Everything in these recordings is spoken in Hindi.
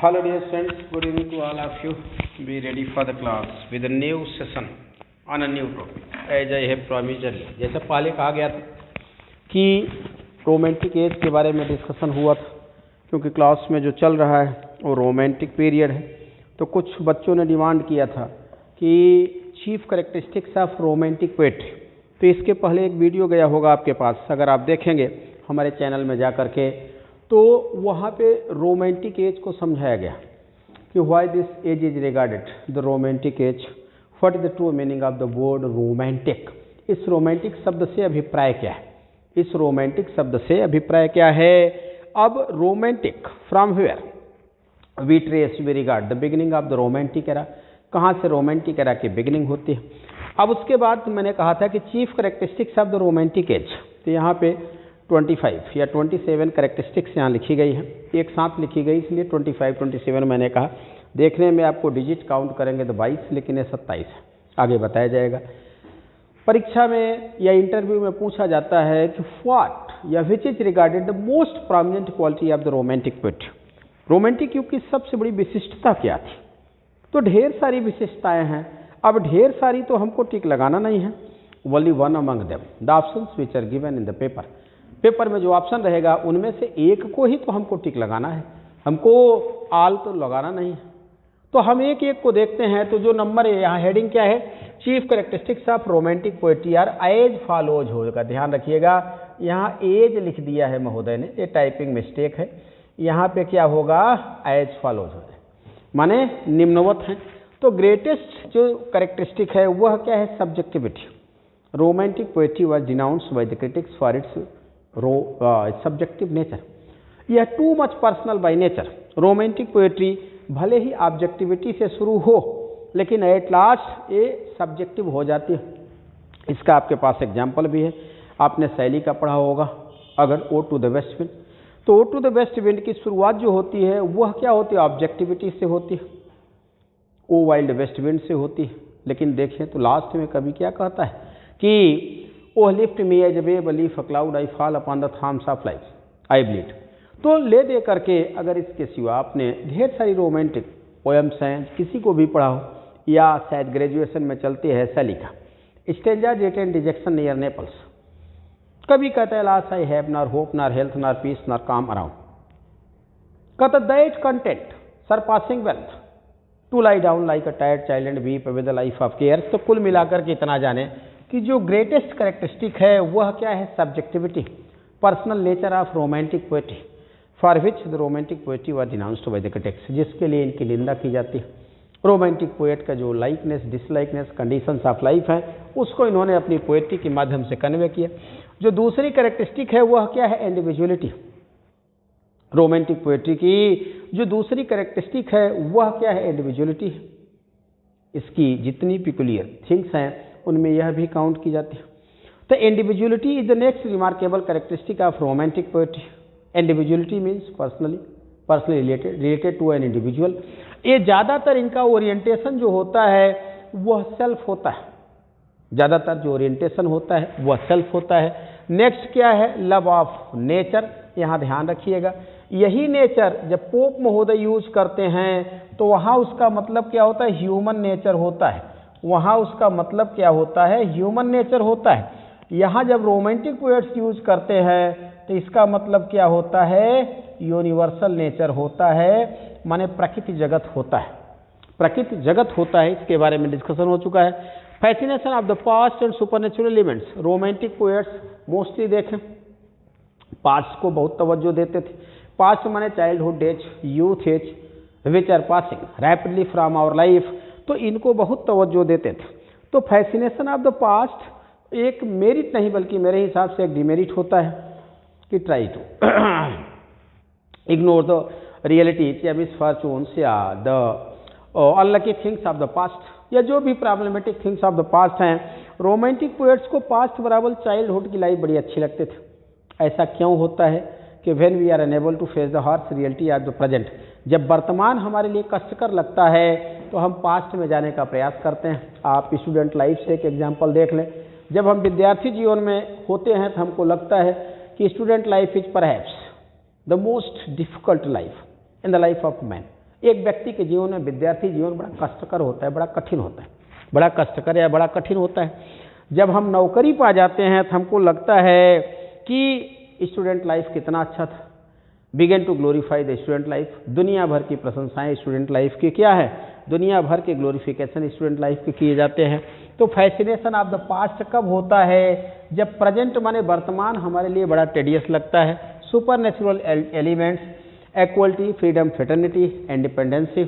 Hello dear friends, good evening to all of you. Be ready for the class with a new session on a new topic. As I have promised earlier. जैसा पहले कहा गया था कि रोमांटिक एज के बारे में डिस्कशन हुआ था, क्योंकि क्लास में जो चल रहा है वो रोमांटिक पीरियड है। तो कुछ बच्चों ने डिमांड किया था कि chief characteristics of romantic poetry. तो इसके पहले एक वीडियो गया होगा आपके पास, अगर आप देखेंगे हमारे चैनल में जा करके, तो वहाँ पे रोमांटिक एज को समझाया गया कि why this age is regarded the romantic age, what is the true meaning of the word romantic. इस रोमांटिक शब्द से अभिप्राय क्या है, इस रोमांटिक शब्द से अभिप्राय क्या है। अब romantic from where we trace we regard the beginning of the romantic era, कहाँ से रोमांटिक एरा की बिगिनिंग होती है। अब उसके बाद मैंने कहा था कि chief characteristics of the romantic as, तो यहाँ पे 25 या 27 कैरेक्टरिस्टिक्स यहाँ लिखी गई है, एक साथ लिखी गई, इसलिए 25 27 मैंने कहा। देखने में आपको डिजिट काउंट करेंगे तो 22, लेकिन ये 27 है, आगे बताया जाएगा। परीक्षा में या इंटरव्यू में पूछा जाता है कि व्हाट या which is regarded the most prominent quality of the romantic poetry. Romantic युग की सबसे बड़ी विशिष्टता क्या थी। तो ढेर सारी विशिष्टताएं हैं। अब ढेर सारी तो हमको टिक लगाना नहीं है, only one among them the options which are given in the paper. Paper में जो ऑप्शन रहेगा उनमें से एक को ही तो हमको टिक लगाना है, हमको आल तो लगाना नहीं है। तो हम एक एक को देखते हैं। तो जो नंबर है यहाँ हेडिंग क्या है, chief characteristics of romantic poetry are as follows होगा। ध्यान रखिएगा, यहाँ एज लिख दिया है महोदय ने, ये टाइपिंग मिस्टेक है। यहाँ पे क्या होगा, एज फॉलोज हो जाए, माने निम्नवत है। तो ग्रेटेस्ट जो कैरेक्टरिस्टिक है वह क्या है, subjectivity. Romantic poetry was denounced by the critics for its subjective nature, यह too much personal by nature. Romantic poetry भले ही ऑब्जेक्टिविटी से शुरू हो, लेकिन एट लास्ट ये सब्जेक्टिव हो जाती है। इसका आपके पास एग्जाम्पल भी है, आपने शैली का पढ़ा होगा। अगर O to the West Wind, तो O to the West Wind की शुरुआत जो होती है वह क्या होती है, ऑब्जेक्टिविटी से होती है, ओ वाइल्ड वेस्ट विंड से होती है। लेकिन देखें तो लास्ट में कभी क्या कहता है कि oh lift me as a wave leaf a cloud I fall upon the thorns of life I bleed. तो ले दे करके, अगर इसके सिवा आपने ढेर सारी रोमांटिक पोएम्स हैं, किसी को भी पढ़ा हो या शायद ग्रेजुएशन में चलती है शैली का, stanza date and dejection near Naples, कभी कहता है last I have nor hope nor health nor peace nor calm around, कहता that content surpassing wealth to lie down like a tired child and weep with the life of care. तो कुल मिलाकर के इतना जाने कि जो ग्रेटेस्ट कैरेक्टरिस्टिक है वह क्या है, subjectivity, personal nature of romantic poetry for which the romantic poetry was denounced by the critics, जिसके लिए इनकी निंदा की जाती है। रोमांटिक पोएट का जो लाइकनेस डिसलाइकनेस कंडीशंस ऑफ लाइफ है उसको इन्होंने अपनी पोएट्री के माध्यम से कन्वे किया। जो दूसरी कैरेक्टरिस्टिक है वह क्या है, इंडिविजुअलिटी। रोमांटिक पोएट्री की जो दूसरी कैरेक्टरिस्टिक है वह क्या है, इंडिविजुअलिटी है। इसकी जितनी पिकुलियर थिंग्स हैं उनमें यह भी काउंट की जाती है। तो individuality is the next remarkable characteristic of romantic poetry. Individuality means personally related to an individual. ये ज़्यादातर इनका ओरिएंटेशन जो होता है वह सेल्फ होता है, ज़्यादातर जो ओरिएंटेशन होता है वह सेल्फ होता है। नेक्स्ट क्या है, लव ऑफ नेचर। यहाँ ध्यान रखिएगा, यही नेचर जब पोप महोदय यूज करते हैं तो वहाँ उसका मतलब क्या होता है, ह्यूमन नेचर होता है। वहाँ उसका मतलब क्या होता है, ह्यूमन नेचर होता है। यहाँ जब रोमांटिक पोएट्स यूज करते हैं तो इसका मतलब क्या होता है, यूनिवर्सल नेचर होता है, माने प्रकृति जगत होता है, प्रकृति जगत होता है। इसके बारे में डिस्कशन हो चुका है। Fascination of the past and supernatural events. Romantic poets mostly देखें पास्ट को बहुत तवज्जो देते थे। पास्ट माने childhood age, youth age which are passing rapidly from our life, तो इनको बहुत तवज्जो देते थे। तो फैसिनेशन ऑफ द पास्ट एक मेरिट नहीं बल्कि मेरे हिसाब से एक डिमेरिट होता है कि try to ignore the realities या मिसफॉर्चून्स या the unlucky things of the past, या जो भी problematic things of the past हैं। रोमांटिक पोएट्स को पास्ट बराबर चाइल्डहुड की लाइफ बड़ी अच्छी लगते थे। ऐसा क्यों होता है कि when we are unable to face the harsh reality of the present, जब वर्तमान हमारे लिए कष्टकर लगता है तो हम पास्ट में जाने का प्रयास करते हैं। आप स्टूडेंट लाइफ से एक एग्जांपल देख लें। जब हम विद्यार्थी जीवन में होते हैं तो हमको लगता है कि student life is perhaps the most difficult life in the life of man, एक व्यक्ति के जीवन में, विद्यार्थी जीवन बड़ा कष्टकर होता है, बड़ा कठिन होता है, बड़ा कष्टकर या बड़ा कठिन होता है। जब हम नौकरी पा जाते हैं तो हमको लगता है कि स्टूडेंट लाइफ कितना अच्छा था। Begin to glorify the student life. दुनिया भर की प्रशंसाएं स्टूडेंट लाइफ की क्या है, दुनिया भर के ग्लोरिफिकेशन स्टूडेंट लाइफ के किए जाते हैं। तो फैसिनेशन ऑफ द पास्ट कब होता है, जब प्रेजेंट माने वर्तमान हमारे लिए बड़ा टेडियस लगता है। Super natural elements, equality, freedom, fraternity, independency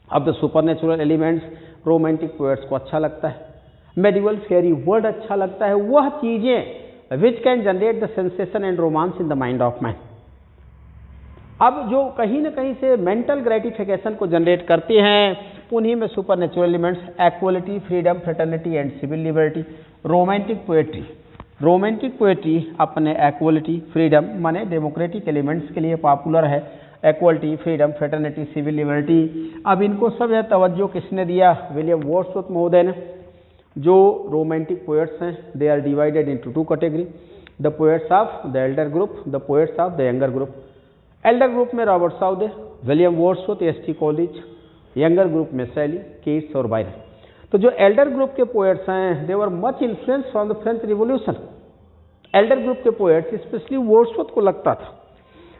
of the super natural elements, romantic poets को अच्छा लगता है। मेडिवल फेयरी वर्ल्ड अच्छा लगता है, वह चीजें which can generate the sensation and romance in the mind of man. अब जो कहीं ना कहीं से मेंटल ग्रेटिफिकेशन को जनरेट करती हैं, उन्हीं में supernatural elements, equality, freedom, fraternity and civil liberty. Romantic poetry, romantic poetry अपने इक्वलिटी, फ्रीडम माने डेमोक्रेटिक एलिमेंट्स के लिए पॉपुलर है। Equality, freedom, fraternity, civil liberty, अब इनको सब यह तवज्जो किसने दिया, विलियम वर्ड्सवर्थ महोदय ने। जो रोमांटिक पोएट्स हैं, they are divided into two category, the poets of the elder group, the poets of the younger group. Elder group में Robert Southey, William Wordsworth, S T. Coleridge, younger group में शैली, कीट्स और बायरन। तो जो एल्डर ग्रुप के पोएट्स हैं, they were much influence from the French Revolution. Elder group के पोएट्स, स्पेशली वर्ड्सवर्थ को लगता था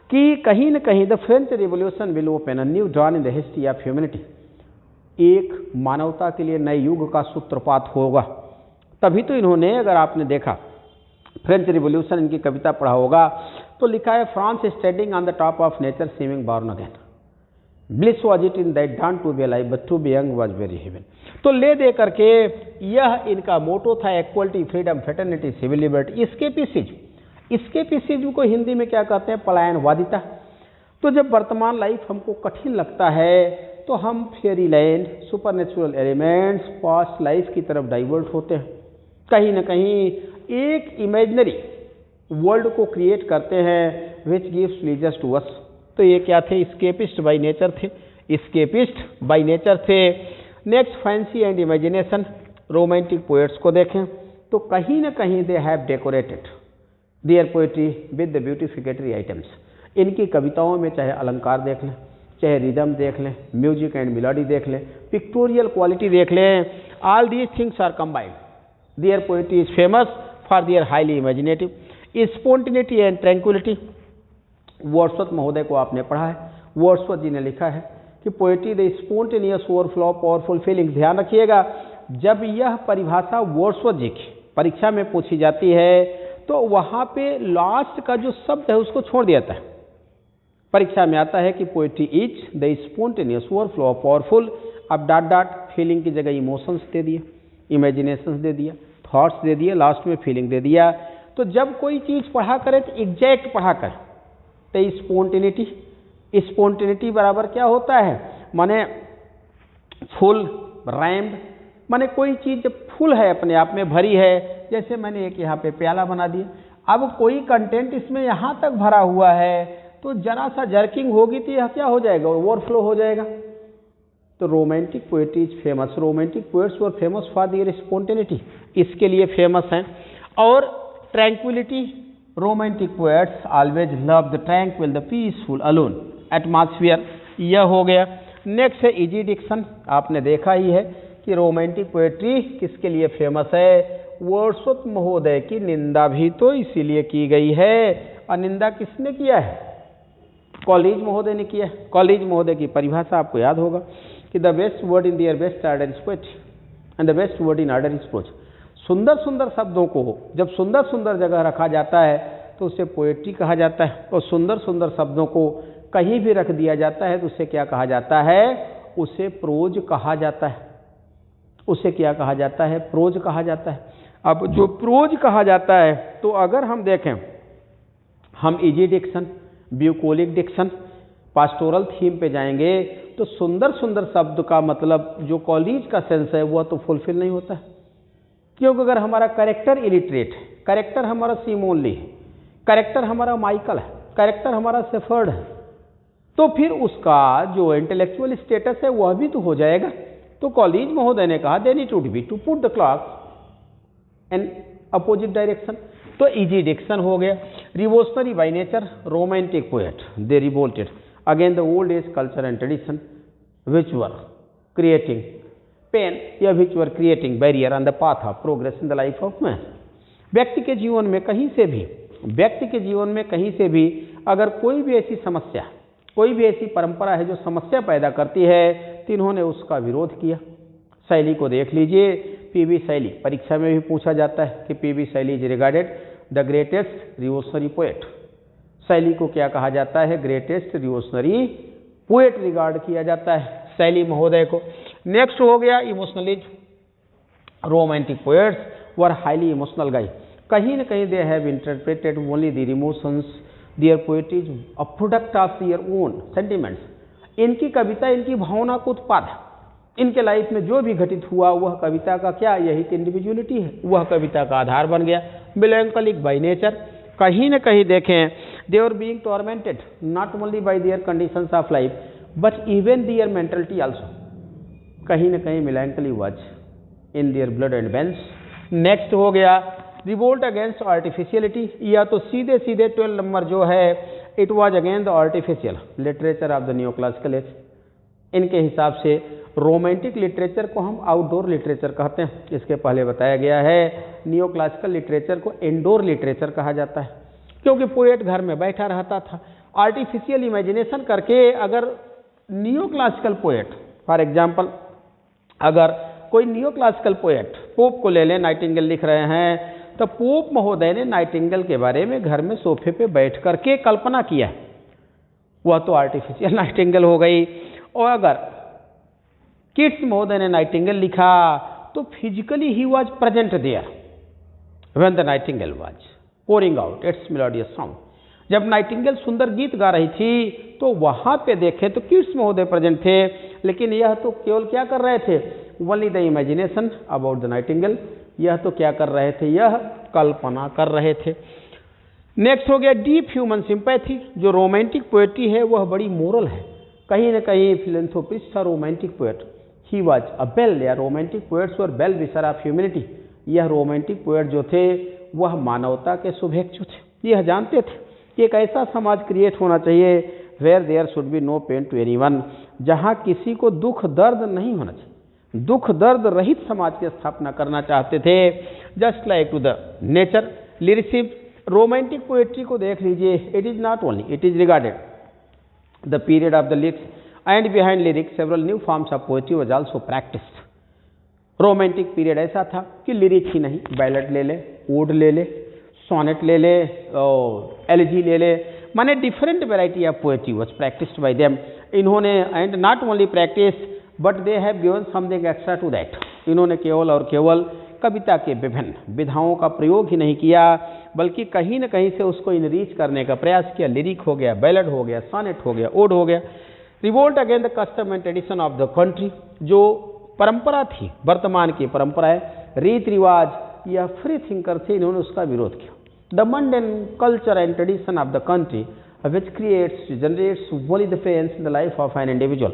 कि कहीं न कहीं the French Revolution will open a new dawn in the history of humanity, एक मानवता के लिए नए युग का सूत्रपात होगा। तभी तो इन्होंने, अगर आपने देखा फ्रेंच रिवॉल्यूशन, इनकी कविता पढ़ा होगा तो लिखा है, France standing on the top of nature seeming born again, bliss was it in that dawn to be alive but to be young was very heaven. तो ले दे करके यह इनका मोटो था, equality, freedom, fraternity, civil liberty. Escapism को हिंदी में क्या कहते हैं, पलायनवादिता। तो जब वर्तमान लाइफ हमको कठिन लगता है तो हम फेरी land, super natural elements, past life की तरफ डाइवर्ट होते हैं। कहीं ना कहीं एक इमेजिनरी वर्ल्ड को क्रिएट करते हैं which gives pleasures to us. तो ये क्या थे, स्केपिस्ट बाय नेचर थे, स्केपिस्ट बाय नेचर थे। Next, fancy and imagination. Romantic poets को देखें तो कहीं ना कहीं they have decorated their poetry with the beautificatory items. इनकी कविताओं में चाहे अलंकार देख लें, चाहे रिदम देख लें, म्यूजिक एंड मेलोडी देख लें, पिक्टोरियल क्वालिटी देख लें, all these things are combined. Their poetry is famous for their highly imaginative spontaneity and tranquillity. Wordsworth महोदय को आपने पढ़ा है, वर्ड्सवर्थ जी ने लिखा है कि poetry the spontaneous overflow of powerful feelings. ध्यान रखिएगा, जब यह परिभाषा वर्ड्सवर्थ जी की परीक्षा में पूछी जाती है तो वहाँ पे लास्ट का जो शब्द है उसको छोड़ दिया जाता है। परीक्षा में आता है कि poetry is the spontaneous overflow of powerful, अब डॉट डॉट, फीलिंग की जगह इमोशंस दे दिए, इमेजिनेशंस दे दिया, थॉट्स दे दिए, लास्ट में फीलिंग दे दिया। तो जब कोई चीज़ पढ़ा करे तो एग्जैक्ट पढ़ा करे। तो स्पॉन्टेनिटी, स्पॉन्टेनिटी बराबर क्या होता है, माने फुल, रैम्ड, माने कोई चीज़ जब फुल है, अपने आप में भरी है। जैसे मैंने एक यहाँ पे प्याला बना दिया, अब कोई कंटेंट इसमें यहाँ तक भरा हुआ है तो जरा सा जर्किंग होगी तो यह क्या हो जाएगा, ओवरफ्लो हो जाएगा। तो romantic poetry is famous, romantic poets were famous for there spontaneity, इसके लिए फेमस हैं। और tranquillity, romantic poets always love the tranquil, the peaceful, alone atmosphere, यह हो गया। नेक्स्ट है इजी डिक्शन। आपने देखा ही है कि रोमांटिक पोएट्री किसके लिए फेमस है, वर्ड्सवर्थ महोदय की निंदा भी तो इसीलिए की गई है। और निंदा किसने किया है, कॉलेज महोदय ने किया है। कॉलेज महोदय की परिभाषा आपको याद होगा कि the best word in their best order is poetry and the best word in order is prose. सुंदर सुंदर शब्दों को जब सुंदर सुंदर जगह रखा जाता है तो उसे पोएट्री कहा जाता है, और सुंदर सुंदर शब्दों को कहीं भी रख दिया जाता है तो उसे क्या कहा जाता है, उसे प्रोज कहा जाता है। उसे क्या कहा जाता है, प्रोज कहा जाता है। अब जो प्रोज कहा जाता है, तो अगर हम देखें, हम easy diction, bucolic diction, pastoral theme पे जाएंगे तो सुंदर सुंदर शब्द का मतलब जो कॉलेज का सेंस है वह तो फुलफिल नहीं होता है। क्योंकि अगर हमारा कैरेक्टर इलिटरेट है, कैरेक्टर हमारा सिमोनली है, कैरेक्टर हमारा माइकल है, कैरेक्टर हमारा सेफर्ड है, तो फिर उसका जो इंटेलेक्चुअल स्टेटस है वह भी तो हो जाएगा। तो कॉलेज महोदय ने कहा then it would be to put the clock in opposite direction. तो इजी डिक्शन हो गया। Revolutionary by nature, romantic poet they revolted. Again the old age culture and tradition which were creating pain या which were creating barrier on the path of progress in the life of man. व्यक्ति के जीवन में कहीं से भी अगर कोई भी ऐसी समस्या, कोई भी ऐसी परंपरा है जो समस्या पैदा करती है, तो इन्होंने उसका विरोध किया। शैली को देख लीजिए, पीबी शैली परीक्षा में भी पूछा जाता है कि PB Shelley is regarded the greatest revolutionary poet. शैली को क्या कहा जाता है? ग्रेटेस्ट रिवोल्यूशनरी पोएट रिगार्ड किया जाता है शैली महोदय को। नेक्स्ट हो गया emotionalist. Romantic poets were highly emotional guy. कहीं न कहीं they have interpreted only their emotions, their poetry is a product of their own sentiments. इनकी कविता इनकी भावना का उत्पाद है। इनके लाइफ में जो भी घटित हुआ वह कविता का क्या, यही तो इंडिविजुअलिटी है, वह कविता का आधार बन गया। मेलैंकोलिक बाय नेचर, कहीं न कहीं देखें they were being tormented not only by their conditions of life but even their mentality also. कहीं न कहीं melancholy was in their blood and veins. Next हो गया रिवोल्ट अगेंस्ट आर्टिफिशियलिटी, या तो सीधे 12 नंबर जो है it was against the artificial literature of the new classical as. इनके हिसाब से रोमांटिक लिटरेचर को हम आउटडोर लिटरेचर कहते हैं। इसके पहले बताया गया है नियो क्लासिकल लिटरेचर को इंडोर लिटरेचर कहा जाता है, क्योंकि पोएट घर में बैठा रहता था आर्टिफिशियल इमेजिनेशन करके। अगर neo classical poet for example, अगर कोई नियो क्लासिकल पोएट पोप को ले लें, नाइटिंगेल लिख रहे हैं, तो पोप महोदय ने नाइटिंगेल के बारे में घर में सोफे पे बैठ करके कल्पना किया, वह तो आर्टिफिशियल नाइटिंगेल हो गई। और अगर किट्स महोदय ने नाइटिंगेल लिखा तो physically he was present there when the nightingale was pouring out its melodious song. जब नाइटिंगेल सुंदर गीत गा रही थी तो वहां पे देखे तो किट्स महोदय प्रेजेंट थे, लेकिन यह तो केवल क्या कर रहे थे? Only the imagination about the Nightingale. यह तो क्या कर रहे थे? यह कल्पना कर रहे थे। नेक्स्ट हो गया डीप ह्यूमन सिंपैथी। जो रोमांटिक पोएट्री है वह बड़ी मोरल है। कहीं न कहीं फिलैंथ्रोपिस्ट था romantic poet. He was a bell, या romantic poets were bell wisher of humanity. यह रोमांटिक पोएट जो थे वह मानवता के शुभेच्छु थे। यह जानते थे कि एक ऐसा समाज क्रिएट होना चाहिए where there should be no pain to anyone, जहाँ किसी को दुख दर्द नहीं होना चाहिए। दुख दर्द रहित समाज की स्थापना करना चाहते थे। Just like to the nature lyricism. Romantic poetry को देख लीजिए, it is not only, it is regarded the period of the lyrics and behind lyrics several new forms of poetry was also practised. Romantic period ऐसा था कि लिरिक ही नहीं, बैलेट ले ले, ओड ले ले, सोनेट ले ले, एलिजी ले ले, माने different variety of poetry was practised by them. इन्होंने and not only practice but they have given something extra to that. इन्होंने केवल और केवल कविता के विभिन्न विधाओं का प्रयोग ही नहीं किया, बल्कि कहीं न कहीं से उसको इनरीच करने का प्रयास किया। लिरिक हो गया, बैलेट हो गया, सोनेट हो गया, ओड हो गया। Revolt against the custom and tradition of the country. जो परंपरा थी, वर्तमान की परंपरा है, रीत रिवाज या फ्री थिंकर थे, इन्होंने उसका विरोध किया। The mundane culture and tradition of the country which creates generates only the pains in the life of an individual.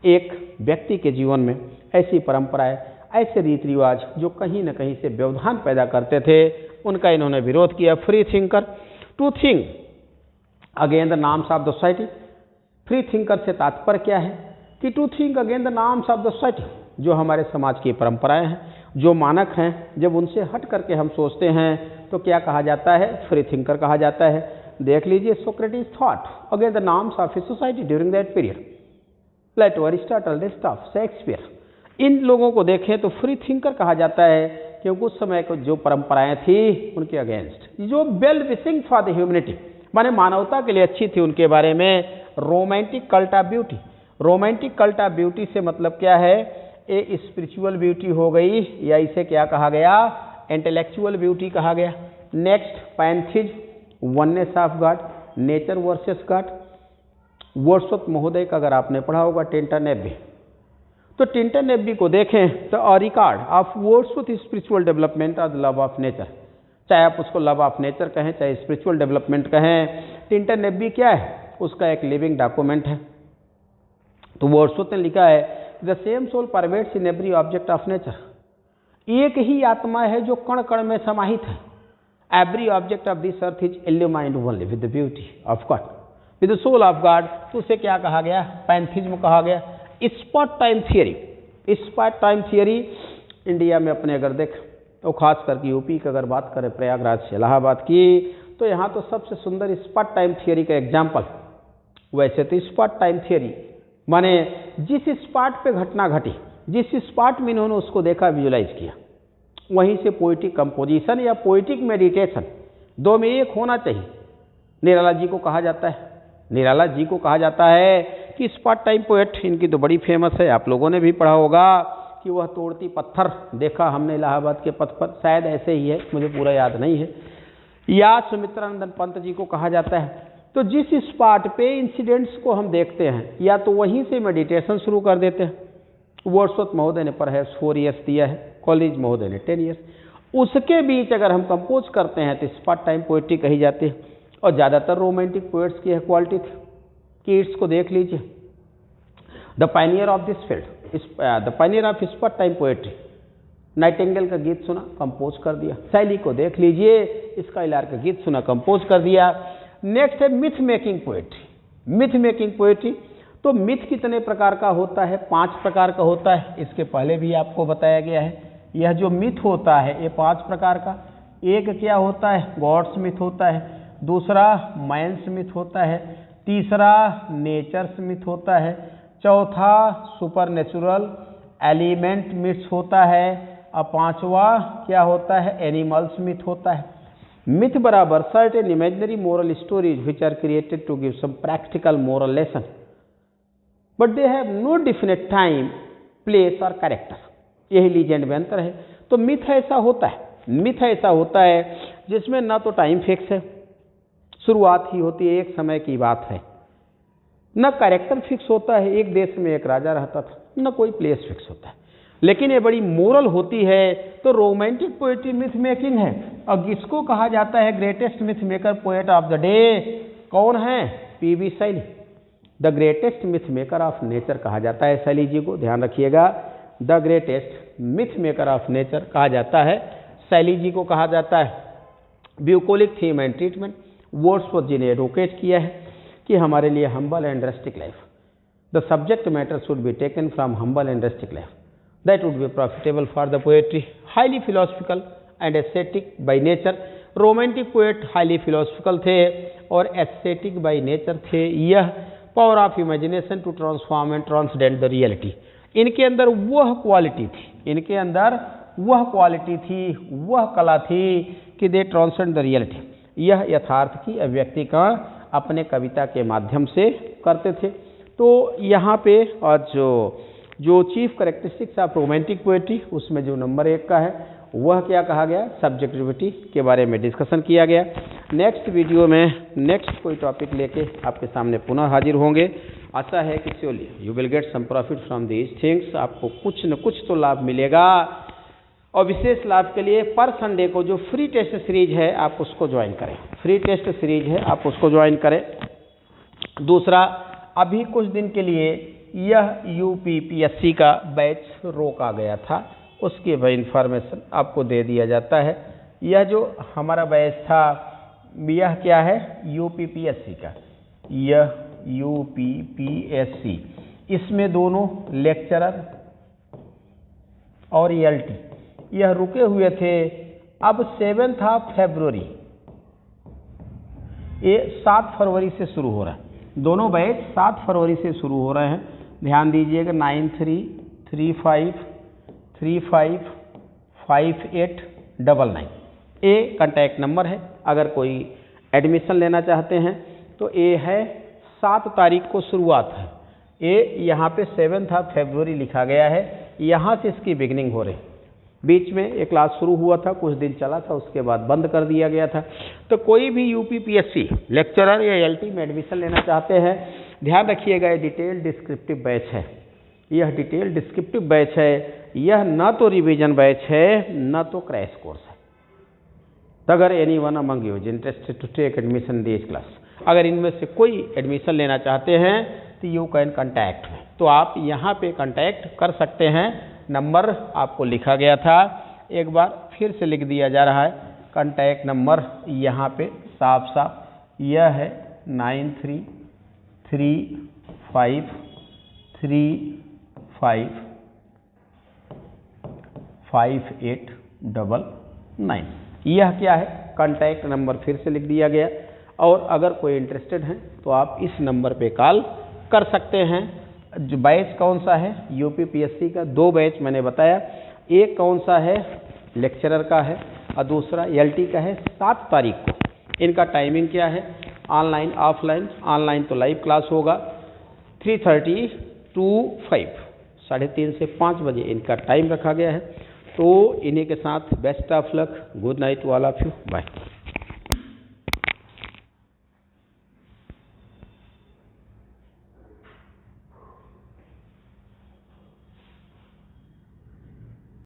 एक व्यक्ति के जीवन में ऐसी परंपराएं, ऐसे रीत रिवाज जो कहीं न कहीं से व्यवधान पैदा करते थे, उनका इन्होंने विरोध किया। Free thinker to think again the norms of the society. Free thinker से तात्पर्य क्या है कि to think again the norms of the society. जो हमारे समाज की परंपराएं हैं, जो मानक हैं, जब उनसे हट करके हम सोचते हैं तो क्या कहा जाता है? फ्री थिंकर कहा जाता है। देख लीजिए, Socrates thought again the norms of a society during that period. Plato, Aristotle, Destoff, Shakespeare, इन लोगों को देखें तो फ्री थिंकर कहा जाता है, क्योंकि उस समय को जो परंपराएं थी उनके अगेंस्ट, जो well wishing for the humanity, माने मानवता के लिए अच्छी थी, उनके बारे में। Romantic cult of beauty. Romantic cult of beauty से मतलब क्या है? ए स्पिरिचुअल ब्यूटी हो गई, या इसे क्या कहा गया? इंटेलेक्चुअल ब्यूटी कहा गया। Next pantheism, oneness of God, nature versus God. Wordsworth महोदय का अगर आपने पढ़ा होगा टिंटन एब्बी, तो टिंटन एब्बी को देखें तो a record of Wordsworth spiritual development और द लव ऑफ नेचर। चाहे आप उसको लव ऑफ नेचर कहें, चाहे स्पिरिचुअल डेवलपमेंट कहें, टिंटन एब्बी क्या है? उसका एक लिविंग डॉक्यूमेंट है। तो वर्ड्सवर्थ ने लिखा है the same soul pervades in every object of nature. एक ही आत्मा है जो कण कण में समाहित है। Every object of this earth is illuminated only with the beauty of God. With the soul of God, तो उसे क्या कहा गया? पैंथिज्म कहा गया। Spot time theory, spot time theory India में अपने अगर देख तो खास करके यूपी की अगर बात करें प्रयागराज से इलाहाबाद की, तो यहाँ तो सबसे सुंदर स्पॉट टाइम थियरी का एग्जाम्पल। वैसे तो स्पॉट टाइम थियरी माने जिस स्पॉट पे घटना घटी, जिस स्पॉट में इन्होंने उसको देखा, विजुलाइज किया, वहीं से पोइटिक कंपोजिशन या पोइटिक मेडिटेशन, दो में एक होना चाहिए। निराला जी को कहा जाता है, निराला जी को कहा जाता है कि स्पॉट टाइम पोएट, इनकी तो बड़ी फेमस है, आप लोगों ने भी पढ़ा होगा कि वह तोड़ती पत्थर देखा हमने इलाहाबाद के पथ पर, शायद ऐसे ही है, मुझे पूरा याद नहीं है। या सुमित्रानंदन पंत जी को कहा जाता है। तो जिस स्पॉट पे इंसिडेंट्स को हम देखते हैं, या तो वहीं से मेडिटेशन शुरू कर देते हैं। वर्ड्सवर्थ महोदय ने परहैप्स 4 ईयर्स दिया है, कॉलेज महोदय ने 10 ईयर्स। उसके बीच अगर हम कंपोज करते हैं तो स्पॉट टाइम पोएट्री कही जाती है। और ज़्यादातर रोमांटिक पोएट्स की यह क्वालिटी थी। कीट्स को देख लीजिए, the Pioneer of this field, the Pioneer of spot time poetry. Nightingale का गीत सुना, कंपोज कर दिया। शैली को देख लीजिए, स्काइलार का गीत सुना, कंपोज कर दिया। नेक्स्ट है myth making poetry. Myth making poetry, तो मिथ कितने प्रकार का होता है? 5 प्रकार का होता है। इसके पहले भी आपको बताया गया है। यह जो मिथ होता है ये 5 प्रकार का। एक क्या होता है? गॉड्स मिथ होता है। दूसरा मैंस मिथ होता है। तीसरा नेचर्स मिथ होता है। चौथा सुपरनेचुरल एलिमेंट मिथ्स होता है। और 5वां क्या होता है? एनिमल्स मिथ होता है। मिथ बराबर certain imaginary moral stories which are created to give some practical moral lesson, but they have no definite time, place और कैरेक्टर। यही लीजेंड में अंतर है। तो मिथ ऐसा होता है, मिथ ऐसा होता है जिसमें ना तो टाइम फिक्स है, शुरुआत ही होती है, एक समय की बात है, न कैरेक्टर फिक्स होता है, एक देश में एक राजा रहता था, न कोई प्लेस फिक्स होता है, लेकिन ये बड़ी मोरल होती है। तो रोमांटिक पोएट्री मिथ मेकिंग है। और किसको कहा जाता है greatest myth maker poet of the day? कौन है? PB Shelley, the greatest myth maker of nature कहा जाता है शैली जी को, ध्यान रखिएगा। The greatest myth maker of nature कहा जाता है, शैली जी को कहा जाता है। ब्यूकोलिक थीम एंड ट्रीटमेंट, वर्ड्सवर्थ जी ने एडवोकेट किया है कि हमारे लिए humble and rustic life, the subject matter should be taken from humble and rustic life, that would be profitable for the poetry. Highly philosophical and aesthetic by nature, romantic poet highly philosophical थे और एस्थेटिक बाई नेचर थे। यह power of imagination to transform and transcend the reality, इनके अंदर वह क्वालिटी थी, इनके अंदर वह क्वालिटी थी, वह कला थी कि दे ट्रांसडेंड द रियलिटी। यह यथार्थ की अभिव्यक्ति का अपने कविता के माध्यम से करते थे। तो यहाँ पे और जो chief characteristics of romantic poetry, उसमें जो नंबर 1 का है वह क्या कहा गया? सब्जेक्टिविटी के बारे में डिस्कशन किया गया। नेक्स्ट वीडियो में नेक्स्ट कोई टॉपिक लेके आपके सामने पुनः हाजिर होंगे। आशा है कि surely you will get some profit from these things, आपको कुछ न कुछ तो लाभ मिलेगा। और विशेष लाभ के लिए पर संडे को जो फ्री टेस्ट सीरीज है आप उसको ज्वाइन करें, फ्री टेस्ट सीरीज है आप उसको ज्वाइन करें। दूसरा, अभी कुछ दिन के लिए यह यूपीपीएससी का बैच रोका गया था, उसकी वह इंफॉर्मेशन आपको दे दिया जाता है। यह जो हमारा बैच था यह क्या है? यूपीपीएससी का, यह यूपीपीएससी, इसमें दोनों लेक्चरर और ELT यह रुके हुए थे। अब 7 फरवरी, ये 7 फरवरी से शुरू हो रहा है, दोनों बैच 7 फरवरी से शुरू हो रहे हैं। ध्यान दीजिएगा, 93355899 ये कॉन्टैक्ट नंबर है। अगर कोई एडमिशन लेना चाहते हैं तो ये है 7 तारीख को शुरुआत है, ये यहाँ पे 7 फरवरी लिखा गया है, यहाँ से इसकी बिगनिंग हो रही। बीच में एक क्लास शुरू हुआ था, कुछ दिन चला था, उसके बाद बंद कर दिया गया था। तो कोई भी यूपीपीएससी लेक्चरर या ELT में एडमिशन लेना चाहते हैं, ध्यान रखिएगा ये डिटेल डिस्क्रिप्टिव बैच है, यह डिटेल डिस्क्रिप्टिव बैच है, यह न तो रिवीजन बैच है न तो क्रैश कोर्स है। तो अगर anyone among you is interested to take admission this class, अगर इनमें से कोई एडमिशन लेना चाहते हैं तो यू कैन कॉन्टैक्ट में, तो आप यहाँ पे कॉन्टैक्ट कर सकते हैं। नंबर आपको लिखा गया था, एक बार फिर से लिख दिया जा रहा है। कॉन्टैक्ट नंबर यहाँ पे साफ साफ यह है 93355899। 35355899। यह क्या है, कॉन्टैक्ट नंबर फिर से लिख दिया गया। और अगर कोई इंटरेस्टेड हैं तो आप इस नंबर पे कॉल कर सकते हैं। जो बैच कौन सा है, यूपीपीएससी का 2 बैच मैंने बताया। एक कौन सा है, लेक्चरर का है, और दूसरा एलटी का है 7 तारीख को। इनका टाइमिंग क्या है, ऑनलाइन ऑफलाइन। ऑनलाइन तो लाइव क्लास होगा 3:30 to 5, 3:30 से 5 बजे इनका टाइम रखा गया है। तो इन्हीं के साथ best of luck, good night to all of you, bye.